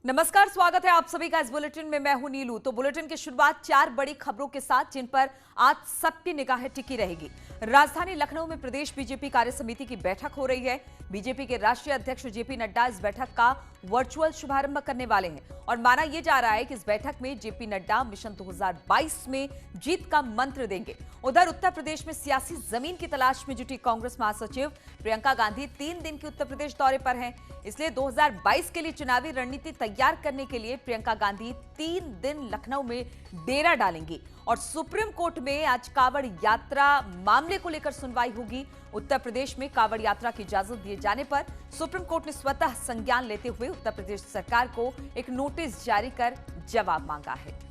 नमस्कार, स्वागत है आप सभी का इस बुलेटिन में। मैं हूं नीलू। तो बुलेटिन की शुरुआत 4 बड़ी खबरों के साथ, जिन पर आज सबकी निगाहें टिकी रहेगी। राजधानी लखनऊ में प्रदेश बीजेपी कार्य समिति की बैठक हो रही है। बीजेपी के राष्ट्रीय अध्यक्ष जेपी नड्डा इस बैठक का वर्चुअल शुभारंभ करने वाले हैं और माना यह जा रहा है कि इस बैठक में जेपी नड्डा मिशन 2022 में जीत का मंत्र देंगे। उधर उत्तर प्रदेश में सियासी जमीन की तलाश में जुटी कांग्रेस महासचिव प्रियंका गांधी 3 दिन के उत्तर प्रदेश दौरे पर हैं। इसलिए 2022 के लिए चुनावी रणनीति तैयार करने के लिए प्रियंका गांधी 3 दिन लखनऊ में डेरा डालेंगी और सुप्रीम कोर्ट में आज कांवड़ यात्रा मामले को लेकर सुनवाई होगी। उत्तर प्रदेश में कांवड़ यात्रा की इजाजत दिए जाने पर सुप्रीम कोर्ट ने स्वतः संज्ञान लेते हुए उत्तर प्रदेश सरकार को एक नोटिस जारी कर जवाब मांगा है।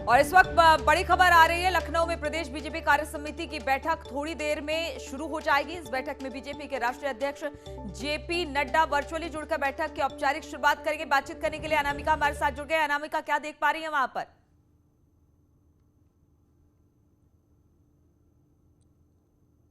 और इस वक्त बड़ी खबर आ रही है, लखनऊ में प्रदेश बीजेपी कार्य समिति की बैठक थोड़ी देर में शुरू हो जाएगी। इस बैठक में बीजेपी के राष्ट्रीय अध्यक्ष जेपी नड्डा वर्चुअली जुड़कर बैठक की औपचारिक शुरुआत करेंगे। बातचीत करने के लिए अनामिका हमारे साथ जुड़ गए। अनामिका, क्या देख पा रही है वहां पर?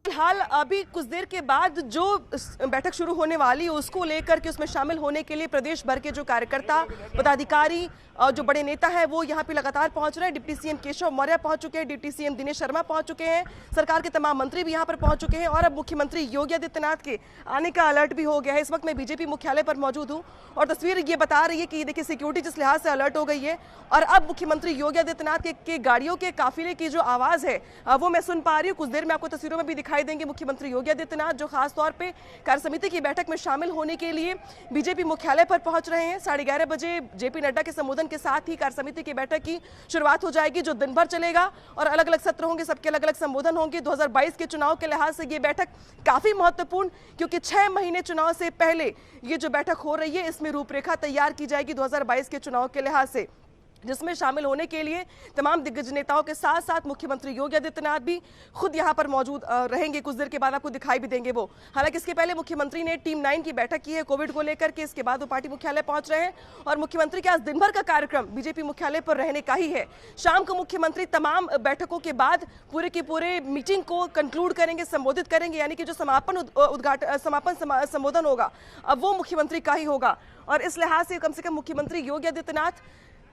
फिलहाल अभी कुछ देर के बाद जो बैठक शुरू होने वाली है उसको लेकर के उसमें शामिल होने के लिए प्रदेश भर के जो कार्यकर्ता, पदाधिकारी और जो बड़े नेता हैं वो यहाँ पे लगातार पहुंच रहे हैं। डिप्टी सीएम केशव मौर्य पहुंच चुके हैं, डिप्टी सीएम दिनेश शर्मा पहुंच चुके हैं, सरकार के तमाम मंत्री भी यहाँ पर पहुंच चुके हैं और अब मुख्यमंत्री योगी आदित्यनाथ के आने का अलर्ट भी हो गया है। इस वक्त मैं बीजेपी मुख्यालय पर मौजूद हूँ और तस्वीर ये बता रही है कि देखिए सिक्योरिटी जिस लिहाज से अलर्ट हो गई है और अब मुख्यमंत्री योगी आदित्यनाथ के गाड़ियों के काफिले की जो आवाज है वो मैं सुन पा रही हूँ। कुछ देर में आपको तस्वीरों में भी दिखाई देंगे मुख्यमंत्री योगी आदित्यनाथ, जो खास तौर पे कार्य समिति की बैठक में शामिल होने के लिए बीजेपी मुख्यालय पर पहुंच रहे हैं। 11:30 बजे जेपी नड्डा के संबोधन के साथ ही कार्य समिति की बैठक की शुरुआत हो जाएगी, जो दिन भर चलेगा और अलग अलग सत्र होंगे, सबके अलग अलग संबोधन होंगे। 2022 के चुनाव के लिहाज से ये बैठक काफी महत्वपूर्ण, क्योंकि 6 महीने चुनाव से पहले ये जो बैठक हो रही है इसमें रूपरेखा तैयार की जाएगी 2022 के चुनाव के लिहाज से, जिसमें शामिल होने के लिए तमाम दिग्गज नेताओं के साथ साथ मुख्यमंत्री योगी आदित्यनाथ भी खुद यहां पर मौजूद रहेंगे। कुछ देर के बाद आपको दिखाई भी देंगे वो। हालांकि इसके पहले मुख्यमंत्री ने टीम 9 की बैठक की है कोविड को लेकर के, इसके बाद वो पार्टी मुख्यालय पहुंच रहे हैं और मुख्यमंत्री के आज दिन भर का कार्यक्रम बीजेपी मुख्यालय पर रहने का ही है। शाम को मुख्यमंत्री तमाम बैठकों के बाद पूरे की पूरे मीटिंग को कंक्लूड करेंगे, संबोधित करेंगे, यानी कि जो समापन संबोधन होगा अब वो मुख्यमंत्री का ही होगा। और इस लिहाज से कम मुख्यमंत्री योगी आदित्यनाथ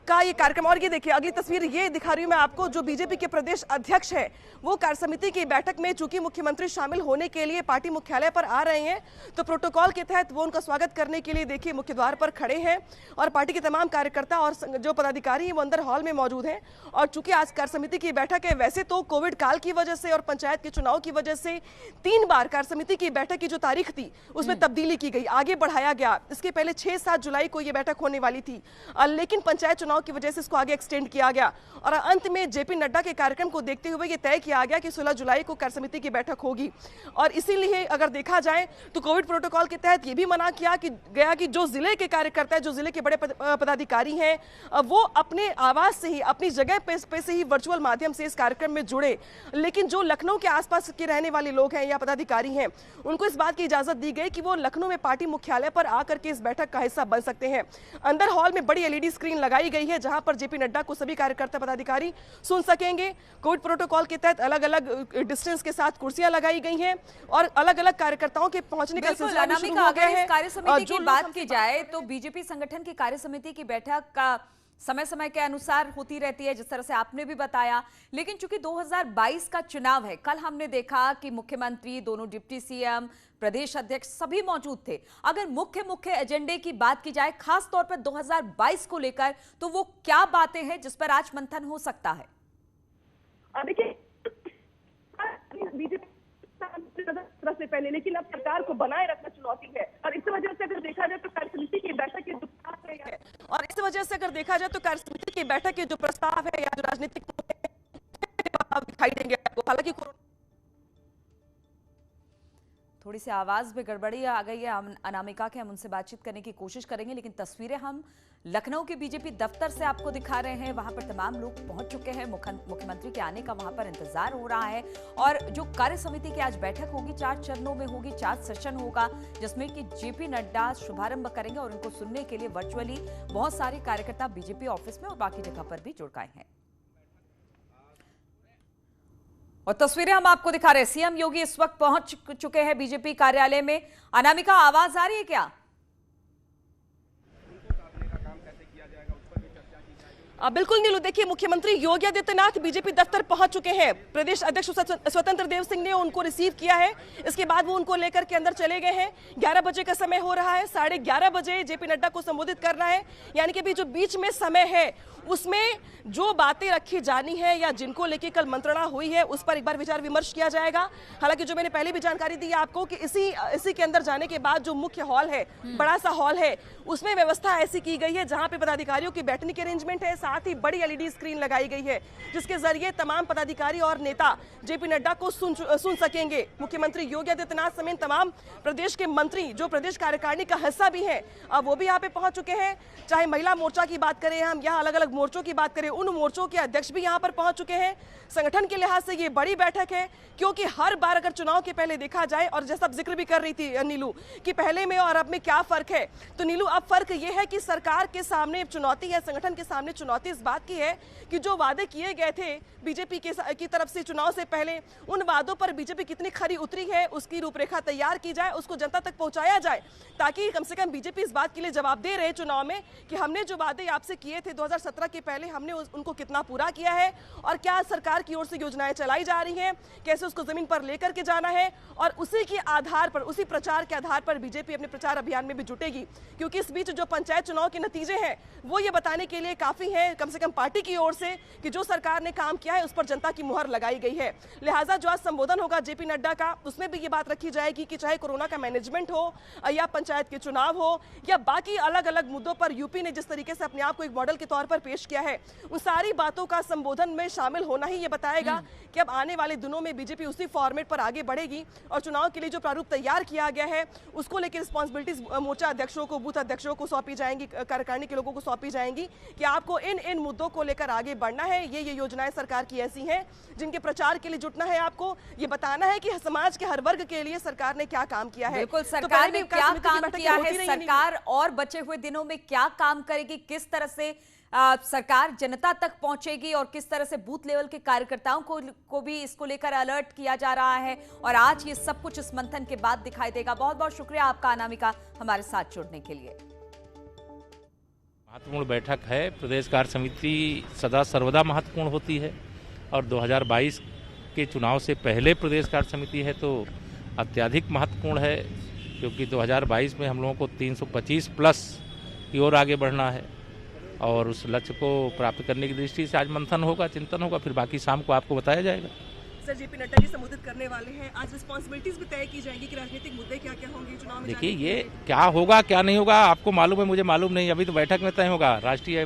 का ये कार्यक्रम। और ये देखिए अगली तस्वीर ये दिखा रही हूं मैं आपको, जो बीजेपी के प्रदेश अध्यक्ष है वो कार्य समिति की बैठक में चूंकि मुख्यमंत्री शामिल होने के लिए पार्टी मुख्यालय पर आ रहे हैं तो प्रोटोकॉल के तहत वो उनका स्वागत करने के लिए देखिए मुख्य द्वार पर खड़े हैं और पार्टी के तमाम कार्यकर्ता और जो पदाधिकारी हैं वो अंदर हॉल में मौजूद हैं। और चूंकि आज कार्य समिति की बैठक है, वैसे तो कोविड काल की वजह से और पंचायत के चुनाव की वजह से 3 बार कार्य समिति की बैठक की जो तारीख थी उसमें तब्दीली की गई, आगे बढ़ाया गया। इसके पहले 6-7 जुलाई को यह बैठक होने वाली थी, लेकिन पंचायत चुनाव की वजह से इसको आगे एक्सटेंड किया गया और अंत में जेपी नड्डा के कार्यक्रम को देखते हुए यह तय किया गया कि 16 जुलाई को कार्य समिति की बैठक होगी। और इसीलिए अगर देखा जाए तो कोविड प्रोटोकॉल के तहत यह भी मना किया गया कि जो जिले के कार्यकर्ता, जो जिले के बड़े पदाधिकारी हैं वो अपने आवास से ही, अपनी जगह पे से ही वर्चुअल माध्यम से इस कार्यक्रम में जुड़े। लेकिन जो लखनऊ के आसपास के रहने वाले लोग हैं या पदाधिकारी हैं उनको इस बात की इजाजत दी गई कि वो लखनऊ में पार्टी मुख्यालय पर आकर के इस बैठक का हिस्सा बन सकते हैं। अंदर हॉल में बड़ी एलईडी स्क्रीन लगाई गई है जहां पर जेपी नड्डा को सभी कार्यकर्ता पदाधिकारी सुन सकेंगे। कोविड प्रोटोकॉल के तहत अलग अलग डिस्टेंस के साथ कुर्सियां लगाई गई हैं और अलग अलग कार्यकर्ताओं के पहुंचने का सिलसिला शुरू हो गया है। कार्य समिति की बात की जाए तो बीजेपी संगठन की कार्य समिति की बैठक का समय समय के अनुसार होती रहती है, जिस तरह से आपने भी बताया। लेकिन चूंकि 2022 का चुनाव है, कल हमने देखा कि मुख्यमंत्री, दोनों डिप्टी सीएम, प्रदेश अध्यक्ष सभी मौजूद थे। अगर मुख्य एजेंडे की बात की जाए खास तौर पर 2022 को लेकर, तो वो क्या बातें हैं जिस पर आज मंथन हो सकता है? देखिए बीजेपी से पहले, लेकिन अब सरकार को बनाए रखना चुनौती है और इस वजह से अगर देखा जाए तो कार्य समिति की बैठक के जो प्रस्ताव है और इस वजह से अगर देखा जाए तो कार्य समिति की बैठक के जो प्रस्ताव है या जो राजनीतिक दिखाई देंगे आपको। हालांकि थोड़ी सी आवाज में गड़बड़ी आ गई है अनामिका के, हम उनसे बातचीत करने की कोशिश करेंगे। लेकिन तस्वीरें हम लखनऊ के बीजेपी दफ्तर से आपको दिखा रहे हैं। वहां पर तमाम लोग पहुंच चुके हैं, मुख्यमंत्री के आने का वहां पर इंतजार हो रहा है। और जो कार्य समिति की आज बैठक होगी 4 चरणों में होगी, 4 सेशन होगा, जिसमें कि जेपी नड्डा शुभारंभ करेंगे और उनको सुनने के लिए वर्चुअली बहुत सारे कार्यकर्ता बीजेपी ऑफिस में और बाकी जगह पर भी जुड़ गए हैं। और तस्वीरें हम आपको दिखा रहे हैं। सीएम योगी इस वक्त पहुंच चुके हैं बीजेपी कार्यालय में। अनामिका, आवाज आ रही है क्या? बिल्कुल नीलू, देखिए मुख्यमंत्री योगी आदित्यनाथ बीजेपी दफ्तर पहुंच चुके हैं। प्रदेश अध्यक्ष स्वतंत्र देव सिंह ने उनको रिसीव किया है। इसके बाद वो उनको लेकर के अंदर चले गए हैं। 11 बजे का समय हो रहा है। 11:30 बजे जेपी नड्डा को संबोधित करना है, यानी कि अभी जो बीच में समय है उसमें जो बातें रखी जानी है या जिनको लेके कल मंत्रणा हुई है उस पर एक बार विचार विमर्श किया जाएगा। हालांकि जो मैंने पहले भी जानकारी दी आपको कि इसी के अंदर जाने के बाद जो मुख्य हॉल है, बड़ा सा हॉल है, उसमें व्यवस्था ऐसी की गई है जहां पे पदाधिकारियों की बैठने की अरेंजमेंट है। साथ ही बड़ी एलईडी स्क्रीन लगाई गई है जिसके जरिए तमाम पदाधिकारी और नेता जेपी नड्डा को सुन सकेंगे। मुख्यमंत्री योगी आदित्यनाथ समेत तमाम प्रदेश के मंत्री जो प्रदेश कार्यकारिणी का हिस्सा भी है, अब वो भी यहाँ पे पहुंच चुके हैं। चाहे महिला मोर्चा की बात करें, हम यहाँ अलग अलग मोर्चों की बात करें, उन मोर्चों के अध्यक्ष भी यहाँ पर पहुंच चुके हैं। संगठन के लिहाज से ये बड़ी बैठक है, क्योंकि हर बार अगर चुनाव के पहले देखा जाए, और जैसा आप जिक्र भी कर रही थी नीलू कि पहले में और अब में क्या फर्क है, तो नीलू अब फर्क ये है कि सरकार के सामने चुनौती है, संगठन के सामने चुनौती इस बात की है कि जो वादे किए गए थे बीजेपी की तरफ से चुनाव से पहले, उन वादों पर बीजेपी कितनी खरी उतरी है, उसकी रूपरेखा तैयार की जाए, उसको जनता तक पहुंचाया जाए, ताकि कम से कम बीजेपी इस बात के लिए जवाब दे रहे चुनाव में कि हमने जो वादे आपसे किए थे 2017 के पहले, हमने उनको कितना पूरा किया है और क्या सरकार की ओर से योजनाएं चलाई जा रही हैं, कैसे उसको जमीन पर लेकर के जाना है। और उसी के आधार पर, उसी प्रचार के आधार पर बीजेपी अपने प्रचार अभियान में भी जुटेगी, क्योंकि इस बीच जो पंचायत चुनाव के नतीजे हैं वो ये बताने के लिए काफी है, कम से कम पार्टी की ओर से, कि जो सरकार ने काम किया है उस पर जनता की मुहर लगाई गई है। लिहाजा जो आज संबोधन होगा जेपी नड्डा का, उसमें भी ये बात रखी जाएगी कि चाहे कोरोना का मैनेजमेंट हो या पंचायत के चुनाव हो या बाकी अलग अलग मुद्दों पर यूपी ने जिस तरीके से अपने आप को एक मॉडल के तौर पर पेश किया है, उन सारी बातों का संबोधन में शामिल होना ही ये बताएगा कि अब आने वाले दिनों में बीजेपी उसी फॉर्मेट पर आगे बढ़ेगी और चुनाव के लिए जो प्रारूप तैयार किया गया है उसको लेकर रिस्पॉन्सिबिलिटीज मोर्चा अध्यक्षों को, बूथ अध्यक्षों को सौंपी जाएंगी, कार्यकारिणी के लोगों को सौंपी जाएंगी कि आपको इन मुद्दों को लेकर आगे बढ़ना है। ये योजनाएं सरकार की ऐसी हैं जिनके प्रचार के लिए जुटना है, आपको ये बताना है कि समाज के हर वर्ग के लिए सरकार ने क्या काम किया है। बिल्कुल, सरकार ने क्या काम किया है, सरकार और बचे हुए दिनों में क्या काम करेगी, किस तरह से सरकार जनता तक पहुंचेगी और किस तरह से बूथ लेवल के कार्यकर्ताओं को भी इसको लेकर अलर्ट किया जा रहा है, और आज ये सब कुछ इस मंथन के बाद दिखाई देगा। बहुत बहुत शुक्रिया आपका अनामिका, हमारे साथ जुड़ने के लिए। महत्वपूर्ण बैठक है। प्रदेश कार्य समिति सदा सर्वदा महत्वपूर्ण होती है और 2022 के चुनाव से पहले प्रदेश कार्य समिति है तो अत्यधिक महत्वपूर्ण है, क्योंकि 2022 में हम लोगों को 325 प्लस की ओर आगे बढ़ना है और उस लक्ष्य को प्राप्त करने की दृष्टि से आज मंथन होगा, चिंतन होगा, फिर बाकी शाम को आपको बताया जाएगा। सर, जेपी नड्डा जी संबोधित करने वाले हैं, आज रिस्पॉन्सिबिलिटीज भी तय की जाएगी कि राजनीतिक मुद्दे क्या क्या होंगे चुनाव में। देखिए, ये क्या होगा क्या नहीं होगा आपको मालूम है, मुझे मालूम नहीं, अभी तो बैठक में तय होगा।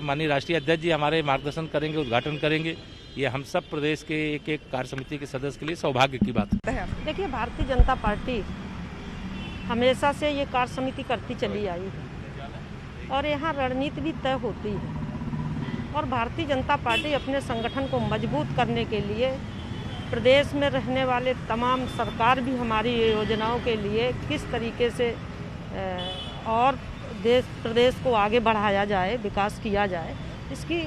माननीय राष्ट्रीय अध्यक्ष जी हमारे मार्गदर्शन करेंगे, उद्घाटन करेंगे। ये हम सब प्रदेश के एक एक कार्य समिति के सदस्य के लिए सौभाग्य की बात है। देखिए, भारतीय जनता पार्टी हमेशा से ये कार्य समिति करती चली आई है और यहाँ रणनीति भी तय होती है, और भारतीय जनता पार्टी अपने संगठन को मजबूत करने के लिए प्रदेश में रहने वाले तमाम, सरकार भी हमारी योजनाओं के लिए किस तरीके से और प्रदेश को आगे बढ़ाया जाए, विकास किया जाए, इसकी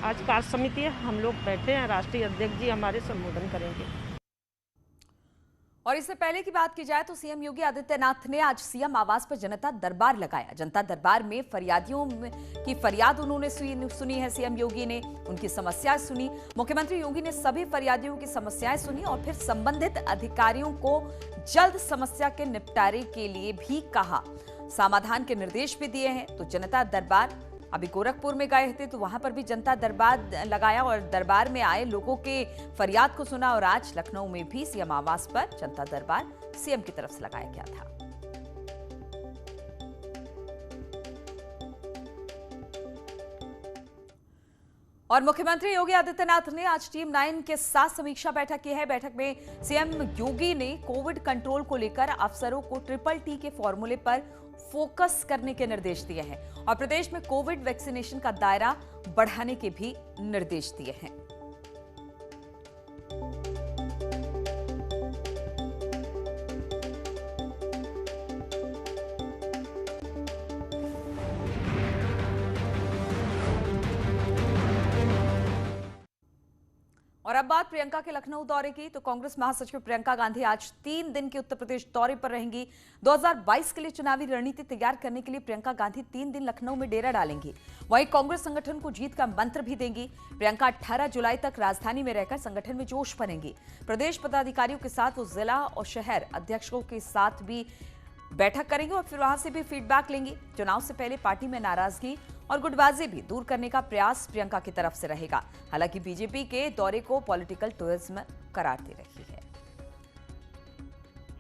आज कार्य समिति है। हम लोग बैठे हैं, राष्ट्रीय अध्यक्ष जी हमारे संबोधन करेंगे। और इससे पहले की बात की जाए तो सीएम योगी आदित्यनाथ ने आज सीएम आवास पर जनता दरबार लगाया। जनता दरबार में फरियादियों की फरियाद उन्होंने सुनी है। सीएम योगी ने उनकी समस्याएं सुनी। मुख्यमंत्री योगी ने सभी फरियादियों की समस्याएं सुनी और फिर संबंधित अधिकारियों को जल्द समस्या के निपटारे के लिए भी कहा, समाधान के निर्देश भी दिए हैं। तो जनता दरबार, अभी गोरखपुर में गए थे तो वहां पर भी जनता दरबार लगाया और दरबार में आए लोगों के फरियाद को सुना, और आज लखनऊ में भी सीएम आवास पर जनता दरबार सीएम की तरफ से लगाया गया था। और मुख्यमंत्री योगी आदित्यनाथ ने आज टीम 9 के साथ समीक्षा बैठक की है। बैठक में सीएम योगी ने कोविड कंट्रोल को लेकर अफसरों को ट्रिपल टी के फॉर्मूले पर फोकस करने के निर्देश दिए हैं और प्रदेश में कोविड वैक्सीनेशन का दायरा बढ़ाने के भी निर्देश दिए हैं। और अब बात प्रियंका के लखनऊ दौरे की। तो कांग्रेस महासचिव प्रियंका गांधी आज 3 दिन के उत्तर प्रदेश दौरे पर रहेंगी। 2022 के लिए चुनावी रणनीति तैयार करने के लिए प्रियंका गांधी 3 दिन लखनऊ में डेरा डालेंगी। वहीं कांग्रेस संगठन को जीत का मंत्र भी देंगी। प्रियंका 18 जुलाई तक राजधानी में रहकर संगठन में जोश भरेंगी। प्रदेश पदाधिकारियों के साथ वो जिला और शहर अध्यक्षों के साथ भी बैठक करेंगे और फिर वहां से भी फीडबैक लेंगी। चुनाव से पहले पार्टी में नाराजगी और गुटबाजी भी दूर करने का प्रयास प्रियंका की तरफ से रहेगा। हालांकि बीजेपी के दौरे को पॉलिटिकल टूरिज्म करार दे रही है।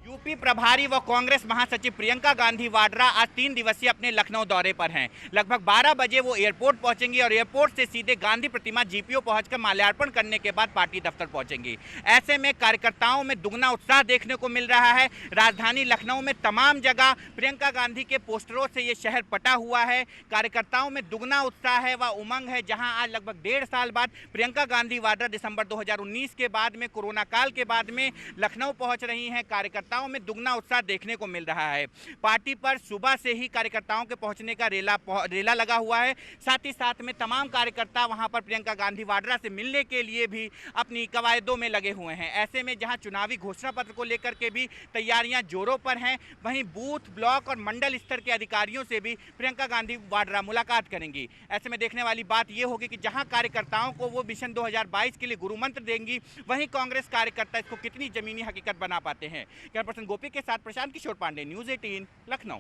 यूपी प्रभारी व कांग्रेस महासचिव प्रियंका गांधी वाड्रा आज 3 दिवसीय अपने लखनऊ दौरे पर हैं। लगभग 12 बजे वो एयरपोर्ट पहुंचेंगी और एयरपोर्ट से सीधे गांधी प्रतिमा जीपीओ पहुंचकर माल्यार्पण करने के बाद पार्टी दफ्तर पहुंचेंगी। ऐसे में कार्यकर्ताओं में दुगना उत्साह देखने को मिल रहा है। राजधानी लखनऊ में तमाम जगह प्रियंका गांधी के पोस्टरों से ये शहर पटा हुआ है। कार्यकर्ताओं में दुगना उत्साह है व उमंग है। जहां आज लगभग 1.5 साल बाद प्रियंका गांधी वाड्रा दिसंबर 2019 के बाद में, कोरोना काल के बाद में लखनऊ पहुंच रही हैं। कार्यकर्ताओं में दुगना उत्साह देखने को मिल रहा है। पार्टी पर सुबह से ही कार्यकर्ताओं के पहुंचने का रेला लगा हुआ है। साथ ही साथ में तमाम कार्यकर्ता वहां पर प्रियंका गांधी वाड्रा से मिलने के लिए भी अपनी कवायदों में लगे हुए हैं। ऐसे में जहां चुनावी घोषणा पत्र को लेकर के भी तैयारियां जोरों पर हैं, वहीं बूथ, ब्लॉक और मंडल स्तर के अधिकारियों से भी प्रियंका गांधी वाड्रा मुलाकात करेंगी। ऐसे में देखने वाली बात यह होगी कि जहां कार्यकर्ताओं को वो मिशन 2022 के लिए गुरु मंत्र देंगी, वहीं कांग्रेस कार्यकर्ता इसको कितनी जमीनी हकीकत बना पाते हैं। कैमरा गोपी के साथ प्रशांत किशोर पांडे, न्यूज़ 18 लखनऊ।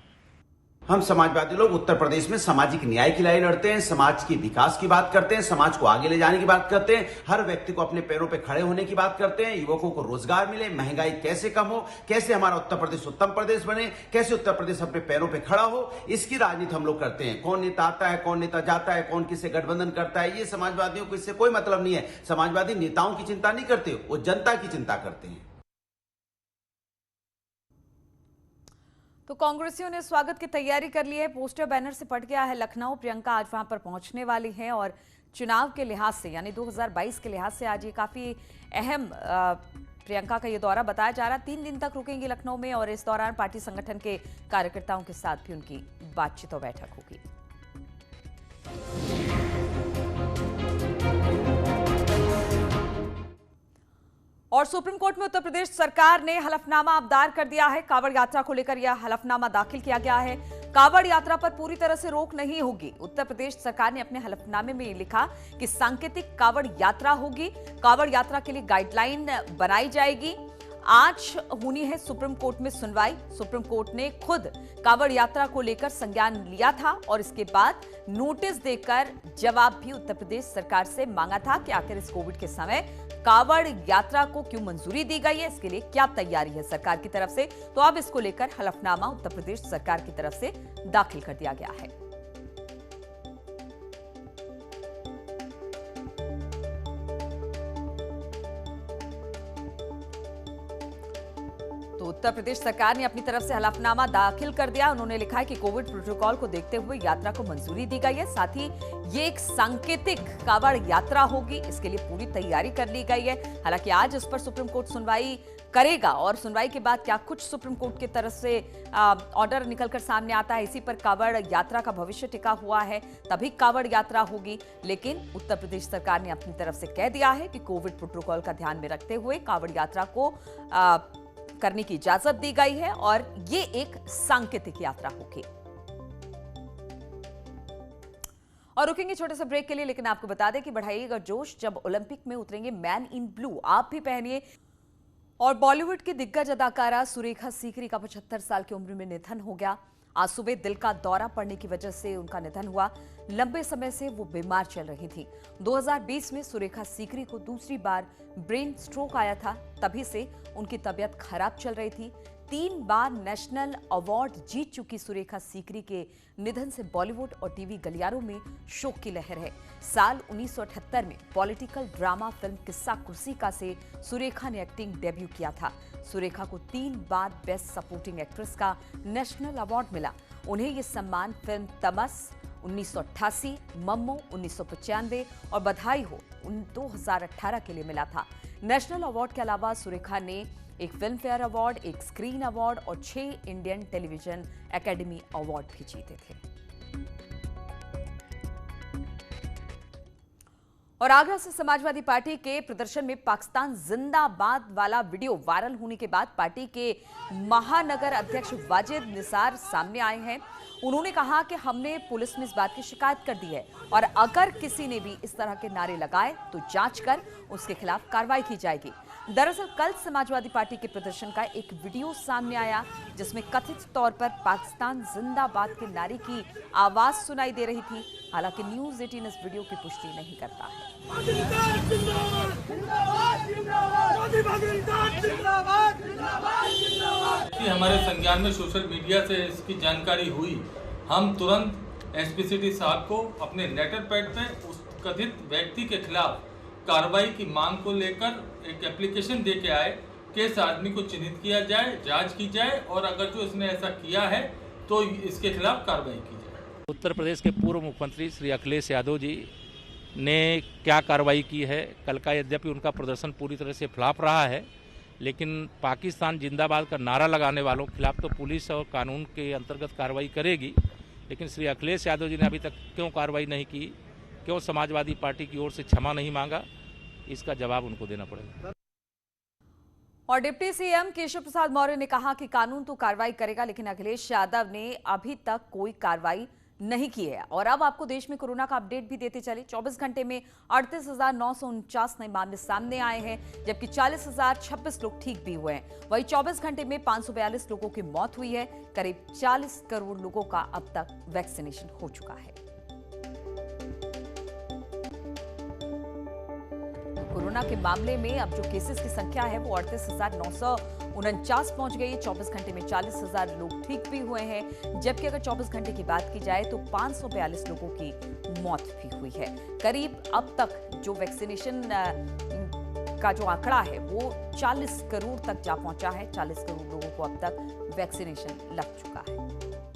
हम समाजवादी लोग उत्तर प्रदेश में सामाजिक न्याय की लड़ाई लड़ते हैं, समाज के विकास की बात करते हैं, समाज को आगे ले जाने की बात करते हैं, हर व्यक्ति को अपने पैरों पे खड़े होने की बात करते हैं, युवकों को रोजगार मिले, महंगाई कैसे कम हो, कैसे हमारा उत्तर प्रदेश उत्तम प्रदेश बने, कैसे उत्तर प्रदेश अपने पैरों पे खड़ा हो, इसकी राजनीति हम लोग करते हैं। कौन नेता आता है, कौन नेता जाता है, कौन किससे गठबंधन करता है, ये समाजवादियों को इससे कोई मतलब नहीं है। समाजवादी नेताओं की चिंता नहीं करते, वो जनता की चिंता करते हैं। तो कांग्रेसियों ने स्वागत की तैयारी कर ली है। पोस्टर बैनर से पट गया है लखनऊ। प्रियंका आज वहां पर पहुंचने वाली हैं और चुनाव के लिहाज से यानी 2022 के लिहाज से आज ये काफी अहम प्रियंका का ये दौरा बताया जा रहा है। 3 दिन तक रुकेंगी लखनऊ में और इस दौरान पार्टी संगठन के कार्यकर्ताओं के साथ भी उनकी बातचीत और बैठक होगी। और सुप्रीम कोर्ट में उत्तर प्रदेश सरकार ने हलफनामा अबदार कर दिया है। कांवड़ यात्रा को लेकर यह हलफनामा दाखिल किया गया है। कांवड़ यात्रा पर पूरी तरह से रोक नहीं होगी। उत्तर प्रदेश सरकार ने अपने हलफनामे में लिखा कि सांकेतिक कांवड़ यात्रा होगी। कांवड़ यात्रा के लिए गाइडलाइन बनाई जाएगी। आज होनी है सुप्रीम कोर्ट में सुनवाई। सुप्रीम कोर्ट ने खुद कांवड़ यात्रा को लेकर संज्ञान लिया था और इसके बाद नोटिस देकर जवाब भी उत्तर प्रदेश सरकार से मांगा था कि आखिर इस कोविड के समय कांवड़ यात्रा को क्यों मंजूरी दी गई है, इसके लिए क्या तैयारी है सरकार की तरफ से। तो अब इसको लेकर हलफनामा उत्तर प्रदेश सरकार की तरफ से दाखिल कर दिया गया है। तो उत्तर प्रदेश सरकार ने अपनी तरफ से हलफनामा दाखिल कर दिया। उन्होंने लिखा है कि कोविड प्रोटोकॉल को देखते हुए यात्रा को मंजूरी दी गई है। साथ ही ये एक सांकेतिक कांवड़ यात्रा होगी, इसके लिए पूरी तैयारी कर ली गई है। हालांकि आज इस पर सुप्रीम कोर्ट सुनवाई करेगा और सुनवाई के बाद क्या कुछ सुप्रीम कोर्ट की तरफ से ऑर्डर निकलकर सामने आता है, इसी पर कांवड़ यात्रा का भविष्य टिका हुआ है। तभी कांवड़ यात्रा होगी। लेकिन उत्तर प्रदेश सरकार ने अपनी तरफ से कह दिया है कि कोविड प्रोटोकॉल का ध्यान में रखते हुए कांवड़ यात्रा को करने की इजाजत दी गई है और ये एक सांकेतिक यात्रा होगी। और रुकेंगे छोटे से ब्रेक के लिए, लेकिन आपको बता दें कि बढ़ाइएगा जोश जब ओलंपिक में उतरेंगे मैन इन ब्लू। आप भी पहनिए। और बॉलीवुड की दिग्गज अदाकारा सुरेखा सीकरी का 75 साल की उम्र में निधन हो गया। आज सुबह दिल का दौरा पड़ने की वजह से उनका निधन हुआ। लंबे समय से वो बीमार चल रही थी। 2020 में सुरेखा सीकरी को दूसरी बार ब्रेन स्ट्रोक आया था। तभी से उनकी तबीयत खराब चल रही थी। 3 बार नेशनल अवार्ड जीत चुकी सुरेखा सीकरी के निधन से बॉलीवुड और टीवी गलियारों में शोक की लहर है। साल 1978 में पॉलिटिकल ड्रामा फिल्म किस्सा कुर्सी का से सुरेखा ने एक्टिंग डेब्यू किया था। सुरेखा को 3 बार बेस्ट सपोर्टिंग एक्ट्रेस का नेशनल अवार्ड मिला। उन्हें ये सम्मान फिल्म तमस 1988, मम्मो 1995 और बधाई हो 2018 के लिए मिला था। नेशनल अवार्ड के अलावा सुरेखा ने एक फिल्म फेयर अवार्ड, एक स्क्रीन अवार्ड और 6 इंडियन टेलीविजन एकेडमी अवार्ड भी जीते थे। और आगरा से समाजवादी पार्टी के प्रदर्शन में पाकिस्तान जिंदाबाद वाला वीडियो वायरल होने के बाद पार्टी के महानगर अध्यक्ष वाजिद निसार सामने आए हैं। उन्होंने कहा कि हमने पुलिस में इस बात की शिकायत कर दी है और अगर किसी ने भी इस तरह के नारे लगाए तो जांच कर उसके खिलाफ कार्रवाई की जाएगी। दरअसल कल समाजवादी पार्टी के प्रदर्शन का एक वीडियो सामने आया जिसमें कथित तौर पर पाकिस्तान जिंदाबाद के नारे की आवाज सुनाई दे रही थी। हालांकि न्यूज़ 18 इस वीडियो की पुष्टि नहीं करता है। हमारे संज्ञान में सोशल मीडिया से इसकी जानकारी हुई, हम तुरंत एसपी सिटी साहब को अपने लेटर पैड पे उस कथित व्यक्ति के खिलाफ कार्रवाई की मांग को लेकर एक एप्लीकेशन दे के आए कि इस आदमी को चिन्हित किया जाए, जांच की जाए और अगर जो इसने ऐसा किया है तो इसके खिलाफ कार्रवाई की जाए। उत्तर प्रदेश के पूर्व मुख्यमंत्री श्री अखिलेश यादव जी ने क्या कार्रवाई की है, कल का यद्यपि उनका प्रदर्शन पूरी तरह से फ्लॉप रहा है, लेकिन पाकिस्तान जिंदाबाद का नारा लगाने वालों के खिलाफ तो पुलिस और कानून के अंतर्गत कार्रवाई करेगी। लेकिन श्री अखिलेश यादव जी ने अभी तक क्यों कार्रवाई नहीं की, क्यों समाजवादी पार्टी की ओर से क्षमा नहीं मांगा, इसका जवाब उनको देना पड़ेगा। और डिप्टी सीएम केशव प्रसाद मौर्य ने कहा कि कानून तो कार्रवाई करेगा, लेकिन अखिलेश यादव ने अभी तक कोई कार्रवाई नहीं की है। और अब आपको देश में कोरोना का अपडेट भी देते चले। 24 घंटे में 38,949 नए मामले सामने आए हैं, जबकि 40,026 लोग ठीक भी हुए हैं। वहीं 24 घंटे में 542 लोगों की मौत हुई है। करीब 40 करोड़ लोगों का अब तक वैक्सीनेशन हो चुका है। कोरोना के मामले में अब जो केसेस की संख्या है वो 38,949 पहुंच गई है। 24 घंटे में 40,000 लोग ठीक भी हुए हैं, जबकि अगर 24 घंटे की बात की जाए तो 542 लोगों की मौत भी हुई है। करीब अब तक जो वैक्सीनेशन का जो आंकड़ा है वो 40 करोड़ तक जा पहुंचा है। 40 करोड़ लोगों को अब तक वैक्सीनेशन लग चुका है।